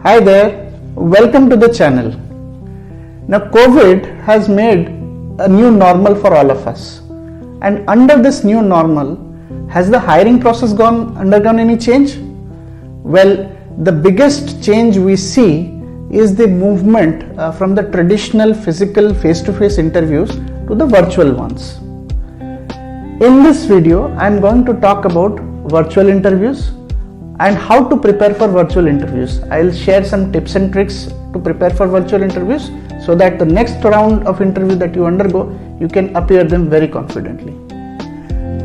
Hi there, welcome to the channel. Now COVID has made a new normal for all of us, and under this new normal, has the hiring process undergone any change? Well, the biggest change we see is the movement from the traditional physical face-to-face interviews to the virtual ones. In this video, I am going to talk about virtual interviews and how to prepare for virtual interviews. I will share some tips and tricks to prepare for virtual interviews so that the next round of interview that you undergo, you can appear them very confidently.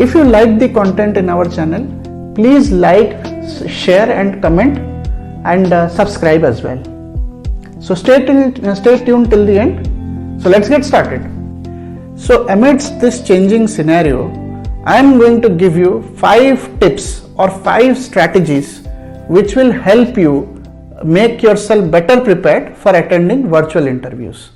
If you like the content in our channel, please like, share and comment and subscribe as well. So stay tuned till the end. So let's get started. So amidst this changing scenario, I am going to give you 5 tips or 5 strategies which will help you make yourself better prepared for attending virtual interviews.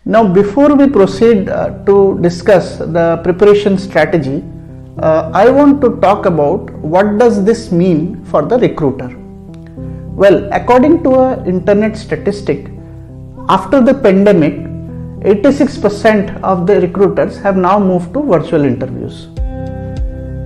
Now before we proceed to discuss the preparation strategy, I want to talk about what does this mean for the recruiter. Well, according to an internet statistic, after the pandemic, 86% of the recruiters have now moved to virtual interviews.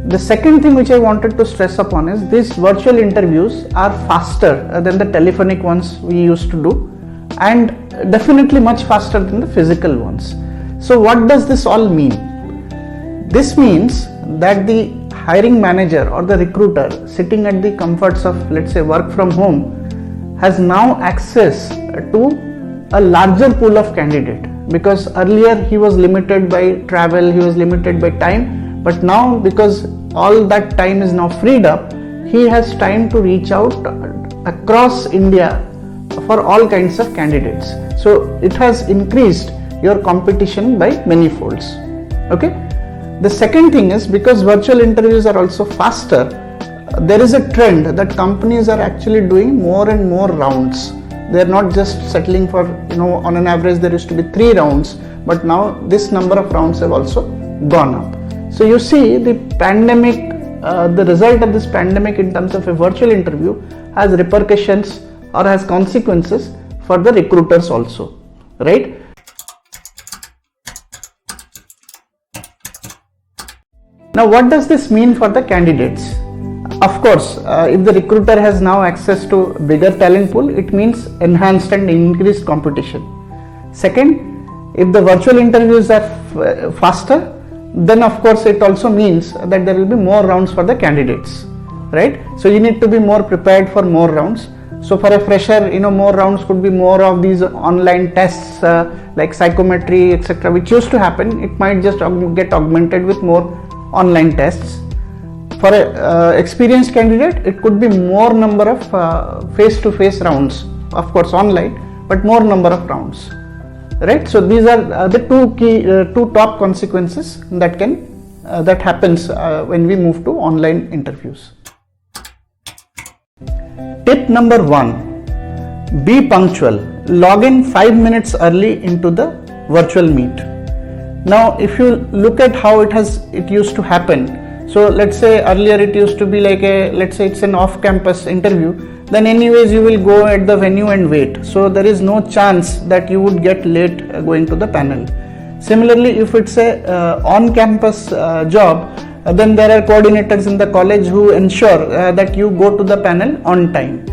The second thing which I wanted to stress upon is these virtual interviews are faster than the telephonic ones we used to do, and definitely much faster than the physical ones. So what does this all mean? This means that the hiring manager or the recruiter sitting at the comforts of, let's say, work from home has now access to a larger pool of candidate, because earlier he was limited by travel, he was limited by time, but now because all that time is now freed up, he has time to reach out across India for all kinds of candidates. So it has increased your competition by many folds. Okay. The second thing is, because virtual interviews are also faster, there is a trend that companies are actually doing more and more rounds. They are not just settling for, on an average there used to be 3 rounds, but now this number of rounds have also gone up. So you see the pandemic, the result of this pandemic in terms of a virtual interview has repercussions or has consequences for the recruiters also, right? Now what does this mean for the candidates? Of course, if the recruiter has now access to bigger talent pool, it means enhanced and increased competition. Second, if the virtual interviews are faster, then of course it also means that there will be more rounds for the candidates, right? So you need to be more prepared for more rounds. So for a fresher, more rounds could be more of these online tests like psychometry, etc., which used to happen. It might just get augmented with more online tests. For an experienced candidate, it could be more number of face-to-face rounds, of course online, but more number of rounds, right? So these are the two top consequences that happens when we move to online interviews. Tip number 1: be punctual. Log in 5 minutes early into the virtual meet. Now, if you look at how it used to happen. So let's say earlier it used to be like let's say it's an off-campus interview, then anyways you will go at the venue and wait. So there is no chance that you would get late going to the panel. Similarly, if it's a on-campus job, then there are coordinators in the college who ensure that you go to the panel on time.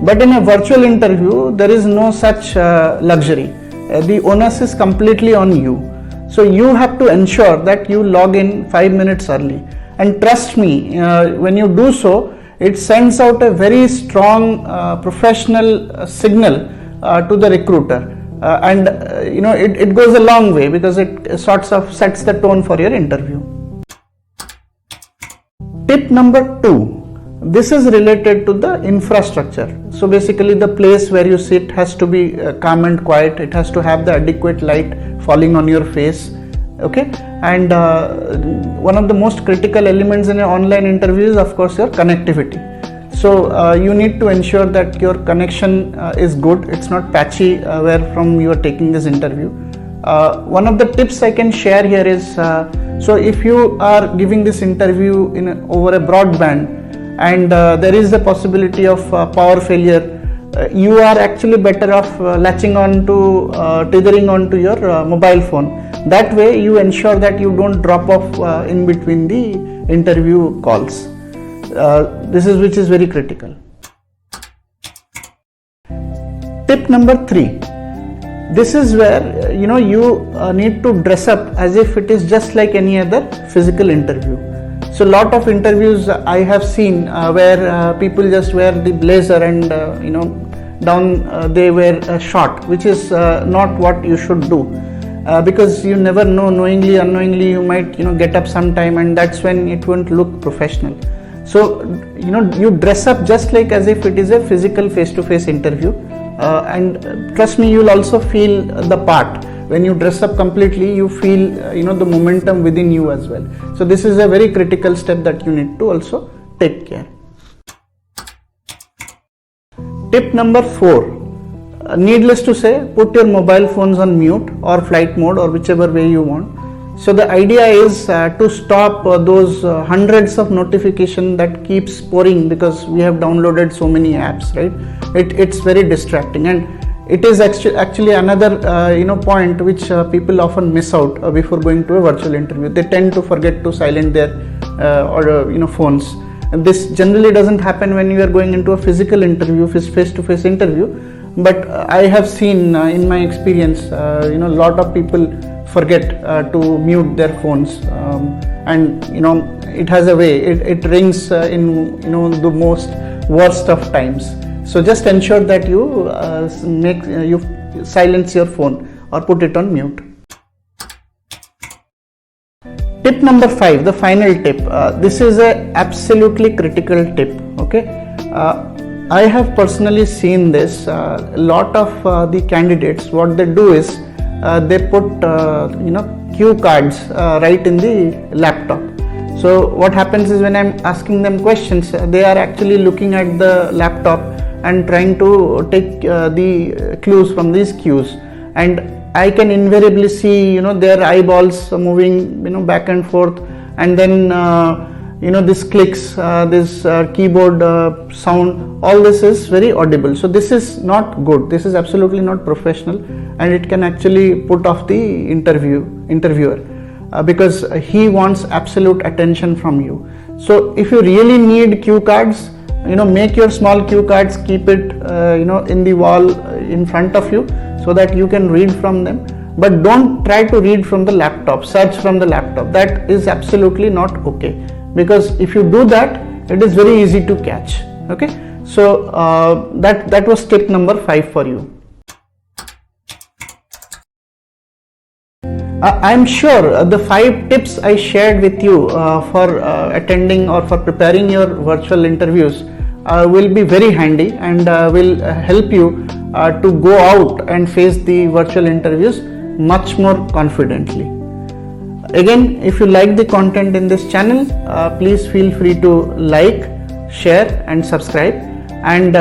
But in a virtual interview, there is no such luxury. The onus is completely on you. So you have to ensure that you log in 5 minutes early. And trust me, when you do so, it sends out a very strong professional signal to the recruiter. And it goes a long way, because it sort of sets the tone for your interview. Tip number 2. This is related to the infrastructure. So basically the place where you sit has to be calm and quiet. It has to have the adequate light falling on your face. Okay, and one of the most critical elements in an online interview is of course your connectivity. So you need to ensure that your connection is good. It's not patchy where from you are taking this interview. One of the tips I can share here is So if you are giving this interview over a broadband and there is a possibility of power failure, you are actually better off latching on to tethering onto your mobile phone. That way you ensure that you don't drop off in between the interview calls. Which is very critical. Tip number 3. This is where you need to dress up as if it is just like any other physical interview. So lot of interviews I have seen where people just wear the blazer and down they wear a short, which is not what you should do, because you never know, knowingly unknowingly you might get up sometime, and that's when it won't look professional. So you dress up just like as if it is a physical face-to-face interview, and trust me, you'll also feel the part. When you dress up completely, you feel the momentum within you as well. So this is a very critical step that you need to also take care. Tip number 4. Needless to say, put your mobile phones on mute or flight mode, or whichever way you want. So the idea is to stop those hundreds of notifications that keeps pouring because we have downloaded so many apps, right? It's very distracting, and it is actually another point which people often miss out before going to a virtual interview. They tend to forget to silence their phones. And this generally doesn't happen when you are going into a physical interview, face-to-face interview. But I have seen in my experience, a lot of people forget to mute their phones, and it has a way. It rings in the most worst of times. So just ensure that you you silence your phone or put it on mute. Tip number 5, the final tip. This is a absolutely critical tip. Okay, I have personally seen this. A lot of the candidates, what they do is they put cue cards right in the laptop. So what happens is, when I'm asking them questions, they are actually looking at the laptop and trying to take the clues from these cues, and I can invariably see their eyeballs moving back and forth, and then this clicks, this keyboard sound, all this is very audible. So this is not good. This is absolutely not professional, and it can actually put off the interviewer because he wants absolute attention from you. So if you really need cue cards, make your small cue cards, keep it in the wall in front of you so that you can read from them, but don't try to read from the laptop, search from the laptop. That is absolutely not okay, because if you do that, it is very easy to catch. Okay, so that was tip number 5 for you. I'm sure the 5 tips I shared with you for attending or for preparing your virtual interviews will be very handy and will help you to go out and face the virtual interviews much more confidently. Again, if you like the content in this channel, please feel free to like, share and subscribe, and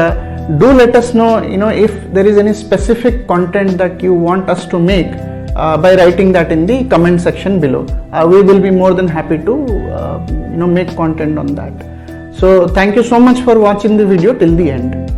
do let us know if there is any specific content that you want us to make by writing that in the comment section below. We will be more than happy to make content on that. So thank you so much for watching the video till the end.